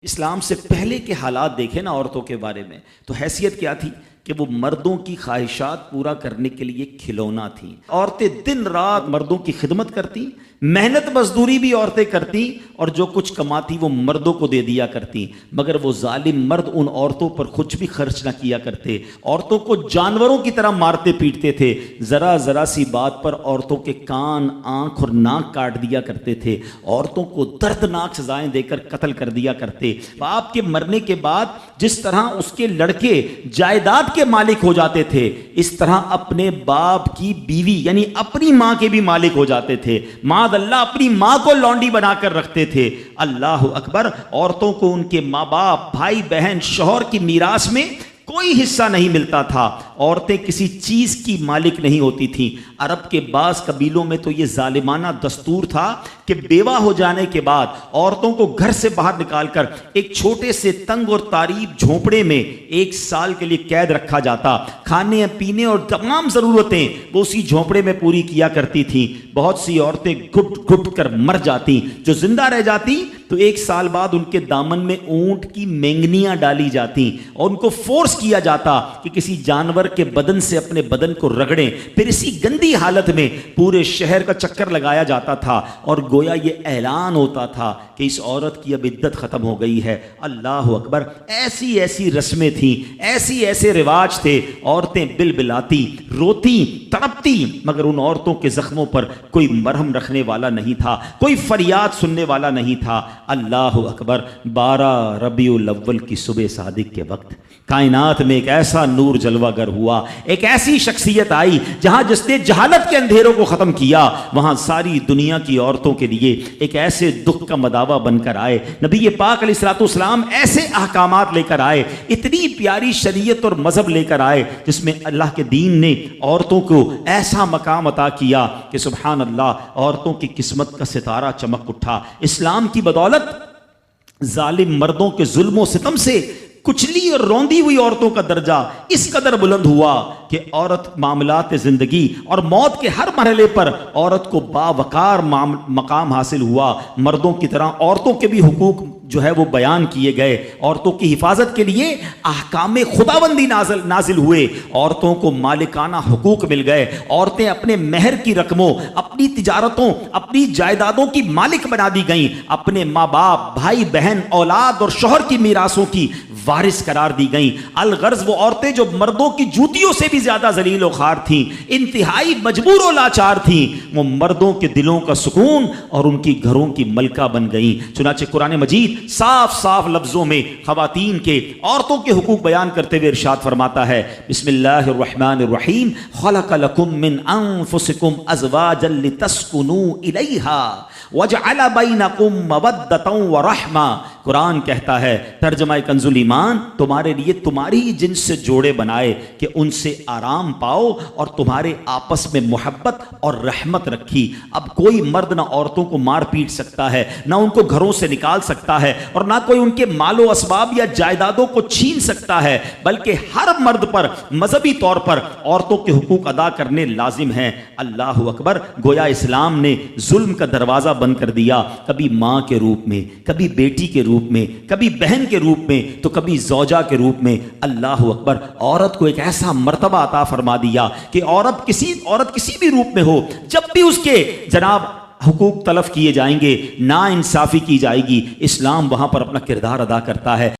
اسلام سے پہلے کے حالات دیکھیں نا عورتوں کے بارے میں، تو حیثیت کیا تھی کہ وہ مردوں کی خواہشات پورا کرنے کے لیے کھلونا تھیں۔ عورتیں دن رات مردوں کی خدمت کرتی، محنت مزدوری بھی عورتیں کرتی، اور جو کچھ کماتی وہ مردوں کو دے دیا کرتی، مگر وہ ظالم مرد ان عورتوں پر کچھ بھی خرچ نہ کیا کرتے، عورتوں کو جانوروں کی طرح مارتے پیٹتے تھے، ذرا ذرا سی بات پر عورتوں کے کان، آنکھ اور ناک کاٹ دیا کرتے تھے، عورتوں کو دردناک سزائیں دے کر قتل کر دیا کرتے۔ باپ کے مرنے کے بعد جس طرح اس کے لڑکے جائیداد کے مالک ہو جاتے تھے، اس طرح اپنے باپ کی بیوی یعنی اپنی ماں کے بھی مالک ہو جاتے تھے۔ معاذ اللہ اپنی ماں کو لونڈی بنا کر رکھتے تھے۔ اللہ اکبر۔ عورتوں کو ان کے ماں باپ، بھائی بہن، شوہر کی میراث میں کوئی حصہ نہیں ملتا تھا۔ عورتیں کسی چیز کی مالک نہیں ہوتی تھیں۔ عرب کے بعض قبیلوں میں تو یہ ظالمانہ دستور تھا کہ بیوہ ہو جانے کے بعد عورتوں کو گھر سے باہر نکال کر ایک چھوٹے سے تنگ اور تاریب جھونپڑے میں 1 سال کے لیے قید رکھا جاتا۔ کھانے پینے اور تمام ضرورتیں وہ اسی جھونپڑے میں پوری کیا کرتی تھیں۔ بہت سی عورتیں گھٹ گھٹ کر مر جاتی، جو زندہ رہ جاتی تو 1 سال بعد ان کے دامن میں اونٹ کی مینگنیاں ڈالی جاتی اور ان کو فورس کیا جاتا کہ کسی جانور کے بدن سے اپنے بدن کو رگڑیں، پھر اسی گندی حالت میں پورے شہر کا چکر لگایا جاتا تھا اور گویا یہ اعلان ہوتا تھا کہ اس عورت کی اب عدت ختم ہو گئی ہے۔ اللہ اکبر۔ ایسی ایسی رسمیں تھیں، ایسے رواج تھے۔ عورتیں بلبلاتی، روتی، تڑپتی، مگر ان عورتوں کے زخموں پر کوئی مرہم رکھنے والا نہیں تھا، کوئی فریاد سننے والا نہیں تھا۔ اللہ اکبر۔ 12 ربیع الاول کی صبح صادق کے وقت کائنات میں ایک ایسا نور جلوہ گر ہوا، ایک ایسی شخصیت آئی جہاں جس نے جہالت کے اندھیروں کو ختم کیا، وہاں ساری دنیا کی عورتوں کے لیے ایک ایسے دکھ کا مداوا بن کر آئے۔ نبی پاک علیہ الصلوۃ والسلام ایسے احکامات لے کر آئے، اتنی پیاری شریعت اور مذہب لے کر آئے جس میں اللہ کے دین نے عورتوں کو ایسا مقام عطا کیا کہ سبحان اللہ، عورتوں کی قسمت کا ستارہ چمک اٹھا۔ اسلام کی بدولت ظالم مردوں کے ظلم و ستم سے کچلی اور روندی ہوئی عورتوں کا درجہ اس قدر بلند ہوا کہ عورت معاملات زندگی اور موت کے ہر مرحلے پر عورت کو باوقار مقام حاصل ہوا۔ مردوں کی طرح عورتوں کے بھی حقوق جو ہے وہ بیان کیے گئے، عورتوں کی حفاظت کے لیے احکام خداوندی نازل ہوئے، عورتوں کو مالکانہ حقوق مل گئے، عورتیں اپنے مہر کی رقموں، اپنی تجارتوں، اپنی جائیدادوں کی مالک بنا دی گئیں، اپنے ماں باپ، بھائی بہن، اولاد اور شوہر کی میراثوں کی وارث قرار دی گئیں۔ الغرض وہ عورتیں جو مردوں کی جوتیوں سے بھی زیادہ ذلیل و خوار تھیں، انتہائی مجبور و لاچار تھیں، وہ مردوں کے دلوں کا سکون اور ان کی گھروں کی ملکہ بن گئیں۔ چنانچہ قرآن مجید صاف لفظوں میں خواتین کے، عورتوں کے حقوق بیان کرتے ہوئے ارشاد فرماتا ہے، بسم اللہ الرحمن الرحیم، خلق لکم من انفسکم ازواجا لتسکنوا الیہا وجعل بینکم مودۃ ورحمہ۔ قرآن کہتا ہے، ترجمہ کنز الایمان، تمہارے لیے تمہاری جنس سے جوڑے بنائے کہ ان سے آرام پاؤ اور تمہارے آپس میں محبت اور رحمت رکھی۔ اب کوئی مرد نہ عورتوں کو مار پیٹ سکتا ہے، نہ ان کو گھروں سے نکال سکتا ہے، اور نہ کوئی ان کے مال و اسباب یا جائیدادوں کو چھین سکتا ہے، بلکہ ہر مرد پر مذہبی طور پر عورتوں کے حقوق ادا کرنے لازم ہیں۔ اللہ اکبر۔ گویا اسلام نے ظلم کا دروازہ بند کر دیا، کبھی ماں کے روپ میں، کبھی بیٹی کے روپ میں، کبھی بہن کے روپ میں، تو کبھی زوجہ کے روپ میں۔ اللہ اکبر۔ عورت کو ایک ایسا مرتبہ عطا فرما دیا کہ عورت کسی بھی روپ میں ہو، جب بھی اس کے جناب حقوق تلف کیے جائیں گے، نا انصافی کی جائے گی، اسلام وہاں پر اپنا کردار ادا کرتا ہے۔